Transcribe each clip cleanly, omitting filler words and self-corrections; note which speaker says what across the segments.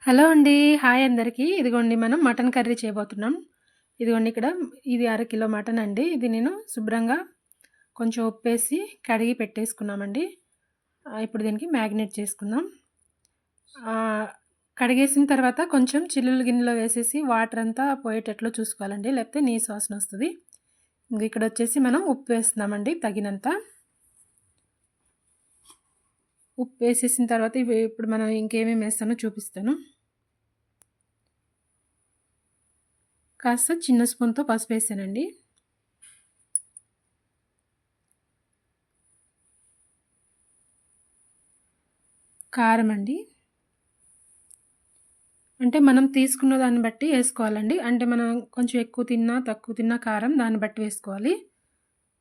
Speaker 1: Hello అండి. Hi అందరికీ. ఇదిగోండి మనం మటన్ కర్రీ చేయబోతున్నాం. ఇదిగోండి ఇక్కడ ఇది అరకిలో మటన్ అండి. ఇది నేను శుభ్రంగా కొంచెం ఉప్పేసి కడిగి పెట్టేసుకున్నామండి. ఇప్పుడు దీనికి మ్యాగ్నేట్ చేసుకుందాం. ఆహ్, కడిగేసిన తర్వాత కొంచెం చిల్లులు గిన్నెలో వేసేసి వాటర్ అంతా పోయేటట్లు చూసుకోవాలండి. లేకపోతే నీసు వాసన వస్తది. ఇక్కడొచ్చేసి మనం ఉప్పు వేస్తున్నామండి తగినంత. ఉప్పు వేసేసిన తర్వాత ఇప్పుడు మనం ఇంకేమేమి వేస్తానో చూపిస్తాను. కాస్త చిన్న స్పూన్‌తో పసుపేసానండి. కారం అండి. అంటే మనం తీసుకున్న దాన్ని బట్టి ఏసుకోవాలండి. అంటే మనం కొంచెం ఎక్కువ తిన్నా, తక్కువ తిన్నా కారం దాన్ని బట్టి వేసుకోవాలి.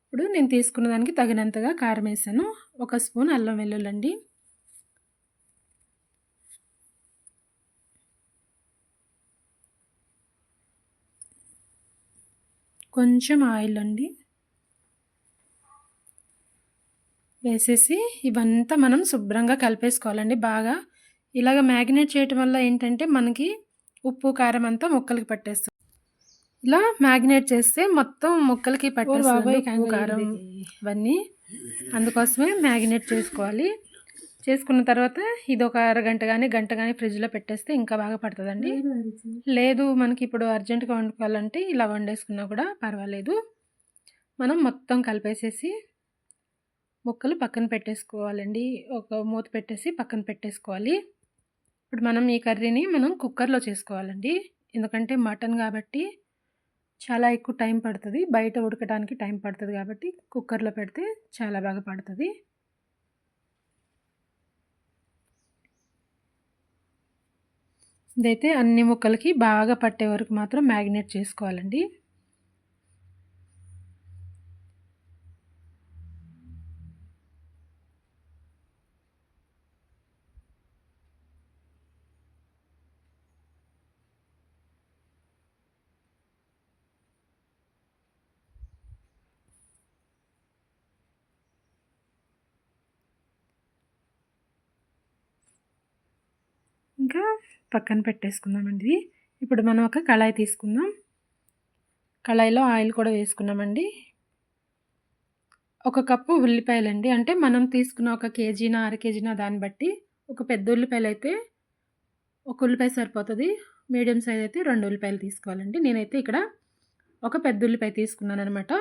Speaker 1: ఇప్పుడు నేను తీసుకున్న దానికి తగినంతగా కారం ఏసాను. ఒక స్పూన్ అల్లం వెల్లుల్లండి. కొంచెం ఆయిల్ అండి. వేసేసి ఇవంతా మనం శుభ్రంగా కలిపేసుకోవాలండి బాగా. ఇలాగ మ్యాగ్నేట్ చేయటం వల్ల ఏంటంటే మనకి ఉప్పు, కారం అంతా ముక్కలకి పట్టేస్తుంది. ఇలా మ్యాగ్నేట్ చేస్తే మొత్తం ముక్కలకి పట్టేస్తదండి ఉప్పు, కారం ఇవన్నీ. అందుకోసమే మ్యాగ్నేట్ చేసుకోవాలి. చేసుకున్న తర్వాత ఇదొక అరగంట గానీ, గంట గానీ ఫ్రిడ్జ్‌లో పెట్టేస్తే ఇంకా బాగా పడతదండి. లేదు మనకిప్పుడు అర్జెంట్‌గా వండుకోవాలంటే ఇలా వండేసుకున్నా కూడా పర్వాలేదు. మనం మొత్తం కలిపేసేసి ముక్కలు పక్కన పెట్టేసుకోవాలండి. ఒక మూత పెట్టేసి పక్కన పెట్టేసుకోవాలి. ఇప్పుడు మనం ఈ కర్రీని మనం కుక్కర్‌లో చేసుకోవాలండి. ఎందుకంటే మటన్ కాబట్టి చాలా ఎక్కువ టైం పడతది. బయట ఉడకడానికి టైం పడతది కాబట్టి కుక్కర్‌లో పెడితే చాలా బాగా పడతది. ఇదైతే అన్ని ముక్కలకి బాగా పట్టే వరకు మాత్రం మ్యాగ్నేట్ చేసుకోవాలండి. ఇంకా పక్కన పెట్టేసుకుందామండి. ఇప్పుడు మనం ఒక కళాయి తీసుకుందాం. కళాయిలో ఆయిల్ కూడా వేసుకున్నామండి. ఒక కప్పు ఉల్లిపాయలండి. అంటే మనం తీసుకున్న ఒక కేజీనా, అర కేజీనా దాన్ని బట్టి ఒక పెద్ద ఉల్లిపాయలైతే ఒక ఉల్లిపాయ సరిపోతది. మీడియం సైజ్ అయితే 2 ఉల్లిపాయలు తీసుకోవాలండి. నేనైతే ఇక్కడ ఒక పెద్ద ఉల్లిపాయ తీసుకున్నాననమాట.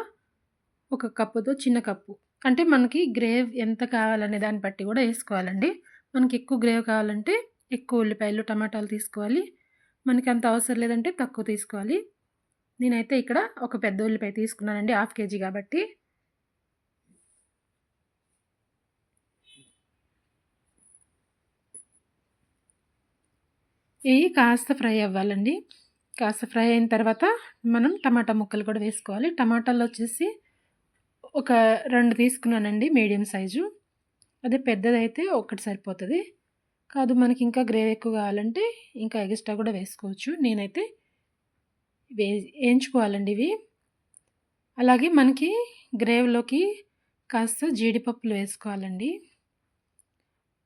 Speaker 1: ఒక కప్పుతో చిన్న కప్పు. అంటే మనకి గ్రేవ్ ఎంత కావాలనే దాన్ని బట్టి కూడా ఏసుకోవాలండి. మనకి ఎక్కువ గ్రేవ్ కావాలంటే ఎక్కువ ఉల్లిపాయలు, టమాటాలు తీసుకోవాలి. మనకి అంత అవసరం లేదంటే తక్కువ తీసుకోవాలి. నేనైతే ఇక్కడ ఒక పెద్ద ఉల్లిపాయ తీసుకున్నానండి. హాఫ్ కేజీ కాబట్టి. ఇవి కాస్త ఫ్రై అవ్వాలండి. కాస్త ఫ్రై అయిన తర్వాత మనం టమాటా ముక్కలు కూడా వేసుకోవాలి. టమాటాలు వచ్చేసి ఒక 2 తీసుకున్నానండి మీడియం సైజు. అదే పెద్దదైతే ఒకటి సరిపోతది. కాదు మనకి ఇంకా గ్రేవీ ఎక్కువ కావాలంటే ఇంకా ఎక్స్ట్రా కూడా వేసుకోవచ్చు. నేనైతే వేయించుకోవాలండి ఇవి. అలాగే మనకి గ్రేవీలోకి కాస్త జీడిపప్పులు వేసుకోవాలండి.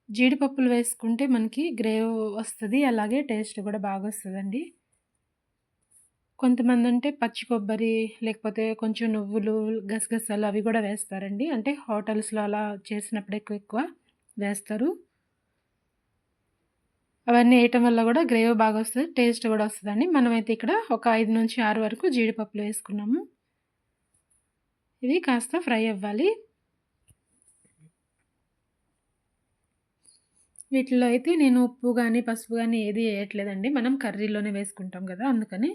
Speaker 1: జీడిపప్పులు వేసుకుంటే మనకి గ్రేవ్ వస్తది. అలాగే టేస్ట్ కూడా బాగొస్తదండి. కొంతమందంటే పచ్చి కొబ్బరి లేకపోతే కొంచెం నువ్వులు, గసగసాలు అవి కూడా వేస్తారండి. అంటే హోటల్స్‌లో అలా చేసినప్పుడు ఎక్కువ వేస్తారు. అవన్నీ ఏయటం వల్ల కూడా గ్రేవీ బాగొస్తది. టేస్ట్ కూడా వస్తదండి. మనమైతే ఇక్కడ ఒక 5-6 వరకు జీడిపప్పులు వేసుకున్నాము. ఇవి కాస్త ఫ్రై అవ్వాలి. వీటిలో అయితే నేను ఉప్పు గానీ, పసుపు గానీ ఏది ఏయట్లేదండి. మనం కర్రీలోనే వేసుకుంటాం గదా! అందుకని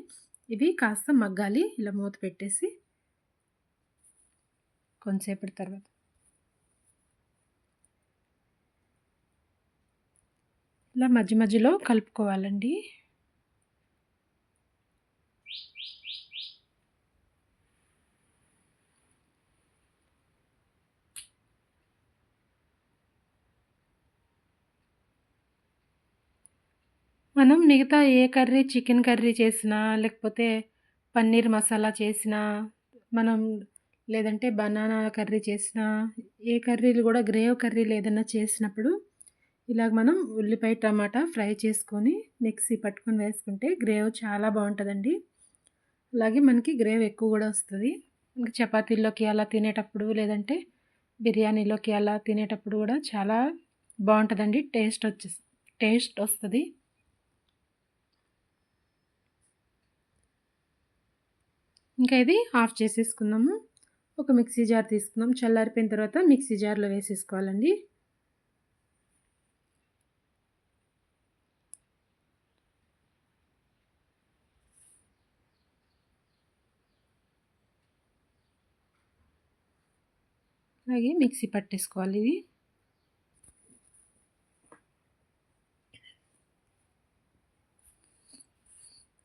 Speaker 1: ఇవి కాస్త మగ్గాలి. ఇలా మూత పెట్టేసి కొంతసేపటి తర్వాత ఇలా మధ్య మధ్యలో కలుపుకోవాలండి. మనం మిగతా ఏ కర్రీ చికెన్ కర్రీ చేసినా, లేకపోతే పన్నీర్ మసాలా చేసినా, మనం లేదంటే బనానా కర్రీ చేసినా, ఏ కర్రీలు గూడా గ్రేవ్ కర్రీలు ఏదన్నా చేసినప్పుడు ఇలాగ మనం ఉల్లిపాయ, టమాటా ఫ్రై చేసుకొని మిక్సీ పట్టుకొని వేసుకుంటే గ్రేవ్ చాలా బావుంటదండి. అలాగే మనకి గ్రేవ్ ఎక్కువ గూడా వస్తది. ఇంక చపాతీల్లోకి అలా తినేటప్పుడు, లేదంటే బిర్యానీలోకి అలా తినేటప్పుడు గూడా చాలా బావుంటదండి. టేస్ట్ వస్తది. ఇంకా ఇది ఆఫ్ చేసేసుకుందాము. ఒక మిక్సీ జార్ తీసుకుందాం. చల్లారిపోయిన తర్వాత మిక్సీ జార్‌లో వేసేసుకోవాలండి. అలాగే మిక్సీ పట్టేసుకోవాలి ఇది.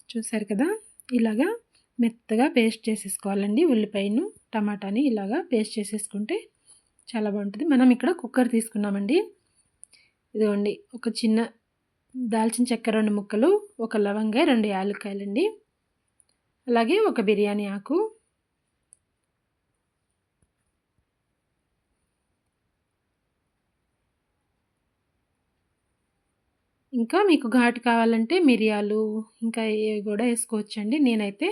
Speaker 1: చూసారు కదా! ఇలాగా మెత్తగా పేస్ట్ చేసేసుకోవాలండి. ఉల్లిపాయను, టమాటాని ఇలాగా పేస్ట్ చేసేసుకుంటే చాలా బావుంటది. మనం ఇక్కడ కుక్కర్ తీసుకున్నామండి. ఇదిగోండి ఒక చిన్న దాల్చిన చెక్క 2 ముక్కలు, ఒక లవంగా, 2 యాలుక్కాయలండి. అలాగే ఒక బిర్యానీ ఆకు. ఇంకా మీకు ఘాటు కావాలంటే మిరియాలు, ఇంకా ఏవి గూడా ఏసుకోవచ్చండి. నేనైతే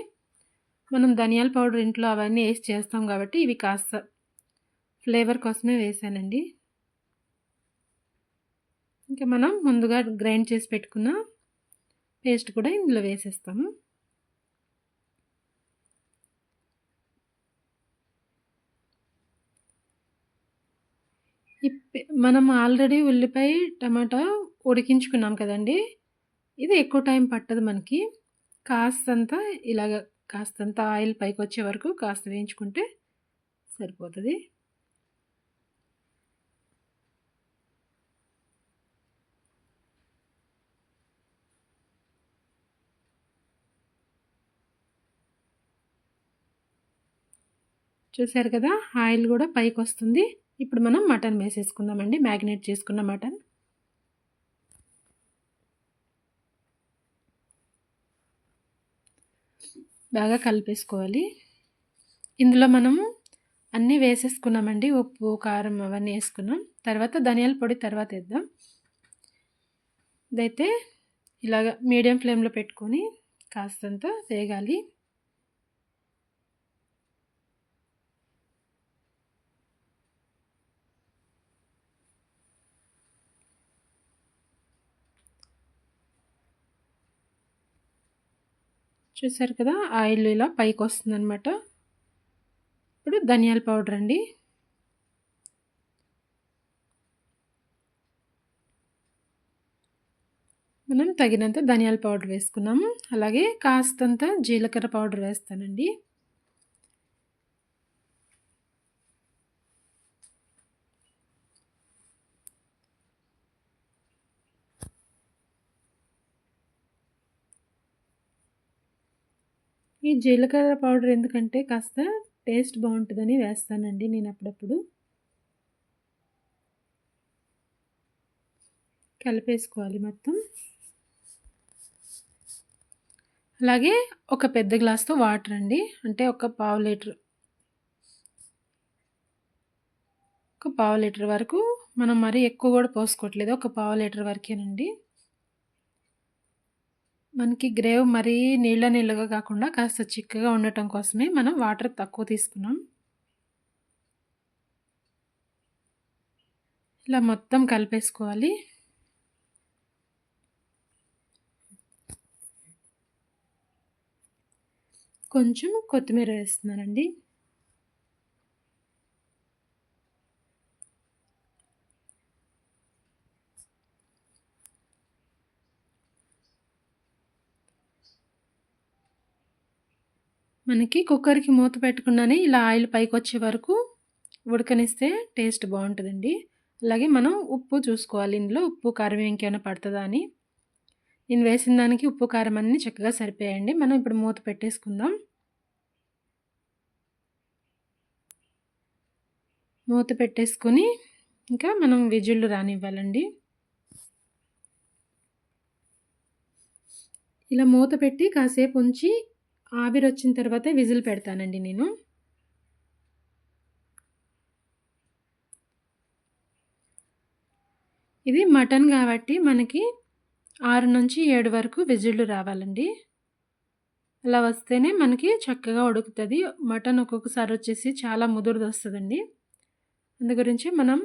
Speaker 1: మనం ధనియాల పౌడర్ ఇంట్లో అవన్నీ ఏసి చేస్తాం గాబట్టి ఇవి కాస్త ఫ్లేవర్ కోసమే వేశానండి. ఇంకా మనం ముందుగా గ్రైండ్ చేసి పెట్టుకున్న పేస్ట్ కూడా ఇందులో వేసేస్తాము. మనం ఆల్రెడీ ఉల్లిపాయ, టమాటా ఉడికించుకున్నాం కదండీ! ఇది ఎక్కువ టైం పట్టదు మనకి. కాస్తంత ఇలాగ కాస్తంత ఆయిల్ పైకొచ్చే వరకు కాస్త వేయించుకుంటే సరిపోతది. చూసారు కదా! ఆయిల్ గూడా పైకొస్తుంది. ఇప్పుడు మనం మటన్ వేసేసుకుందామండి. మ్యాగ్నేట్ చేసుకున్న మటన్. బాగా కలిపేసుకోవాలి. ఇందులో మనము అన్నీ వేసేసుకున్నామండి. ఉప్పు, కారం అవన్నీ ఏసుకున్నాం. తర్వాత ధనియాల పొడి తర్వాత ఏద్దాం. ఇదైతే ఇలాగ మీడియం ఫ్లేమ్‌లో పెట్టుకొని కాస్తంత వేగాలి. చూసారు కదా! ఆయిల్ ఇలా పైకొస్తుందనమాట. ఇప్పుడు ధనియాల పౌడర్ అండి. మనం తగినంత ధనియాల పౌడర్ వేసుకున్నాము. అలాగే కాస్తంత జీలకర్ర పౌడర్ వేస్తానండి. ఈ జీలకర్ర పౌడర్ ఎందుకంటే కాస్త టేస్ట్ బావుంటదని వేస్తానండి నేను అప్పుడప్పుడు. కలిపేసుకోవాలి మొత్తం. అలాగే ఒక పెద్ద గ్లాస్‌తో వాటర్ అండి. అంటే ఒక పావు లీటర్. ఒక పావు లీటర్ వరకు మనం మరీ ఎక్కువ గూడా పోసుకోవట్లేదు. ఒక పావు లీటర్ వరకేనండి. మనకి గ్రేవ్ మరీ నీళ్ళ నీళ్ళగా కాకుండా కాస్త చిక్కగా ఉండటం కోసమే మనం వాటర్ తక్కువ తీసుకున్నాం. ఇలా మొత్తం కలిపేసుకోవాలి. కొంచెం కొత్తిమీర వేస్తున్నానండి. మనకి కుక్కర్‌కి మూత పెట్టకుండానే ఇలా ఆయిల్ పైకొచ్చే వరకు ఉడకనిస్తే టేస్ట్ బావుంటదండి. అలాగే మనం ఉప్పు చూసుకోవాలి ఇందులో ఉప్పు, కారం ఇంకేమైనా పడతదా అని. నేను వేసిన దానికి ఉప్పు, కారం అన్నీ చక్కగా సరిపోయాయండి. మనం ఇప్పుడు మూత పెట్టేసుకుందాం. మూత పెట్టేసుకొని ఇంకా మనం విజిల్లు రానివ్వాలండి. ఇలా మూత పెట్టి కాసేపు ఉంచి ఆవిరొచ్చిన తర్వాతే విజిల్ పెడతానండి నేను. ఇది మటన్ కాబట్టి మనకి 6-7 వరకు విజిల్లు రావాలండి. అలా వస్తేనే మనకి చక్కగా ఉడుకుతుంది. మటన్ ఒక్కొక్కసారి వచ్చేసి చాలా ముదురుదొస్తదండి. అందు గురించి మనం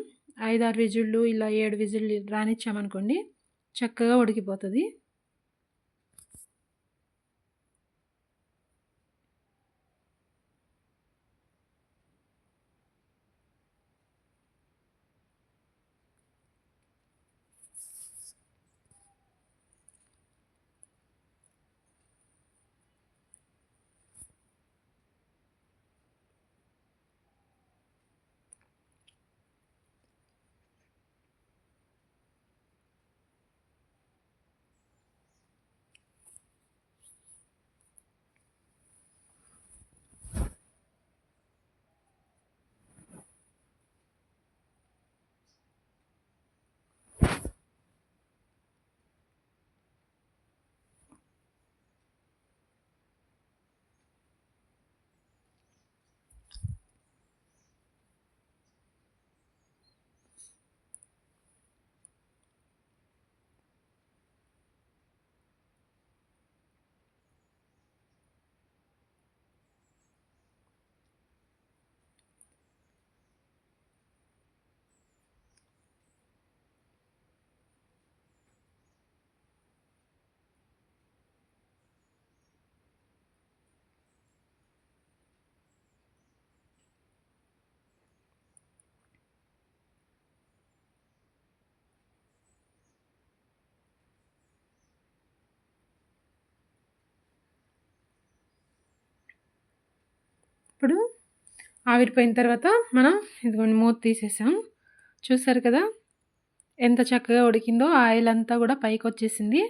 Speaker 1: 5-6 విజిల్లు ఇలా 7 విజిల్లు రానిచ్చామనుకోండి చక్కగా ఉడికిపోతుంది. ఇప్పుడు ఆవిరిపోయిన తర్వాత మనం ఇదిగోండి మూత తీసేసాం. చూసారు కదా ఎంత చక్కగా ఉడికిందో. ఆయిల్ అంతా కూడా పైకి వచ్చేసింది.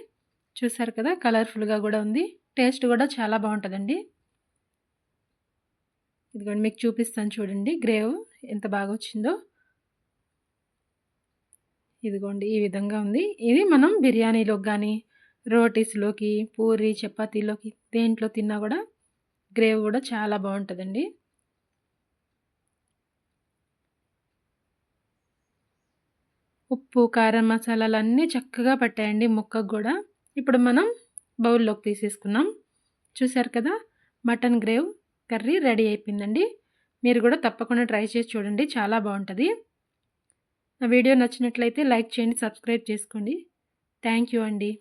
Speaker 1: చూసారు కదా కలర్ఫుల్గా కూడా ఉంది. టేస్ట్ కూడా చాలా బాగుంటుందండి. ఇదిగోండి మీకు చూపిస్తాను చూడండి గ్రేవ్ ఎంత బాగా వచ్చిందో. ఇదిగోండి ఈ విధంగా ఉంది. ఇది మనం బిర్యానీలోకి కానీ రోటీస్లోకి పూరి చపాతీలోకి దేంట్లో తిన్నా కూడా గ్రేవ్ కూడా చాలా బాగుంటుందండి. ఉప్పు కారం మసాలాలు అన్నీ చక్కగా పట్టాయండి ముక్కకు కూడా. ఇప్పుడు మనం బౌల్లోకి తీసేసుకున్నాం. చూసారు కదా మటన్ గ్రేవ్ కర్రీ రెడీ అయిపోయిందండి. మీరు కూడా తప్పకుండా ట్రై చేసి చూడండి, చాలా బాగుంటుంది. నా వీడియో నచ్చినట్లయితే లైక్ చేయండి, సబ్స్క్రైబ్ చేసుకోండి. థ్యాంక్ యూ అండి.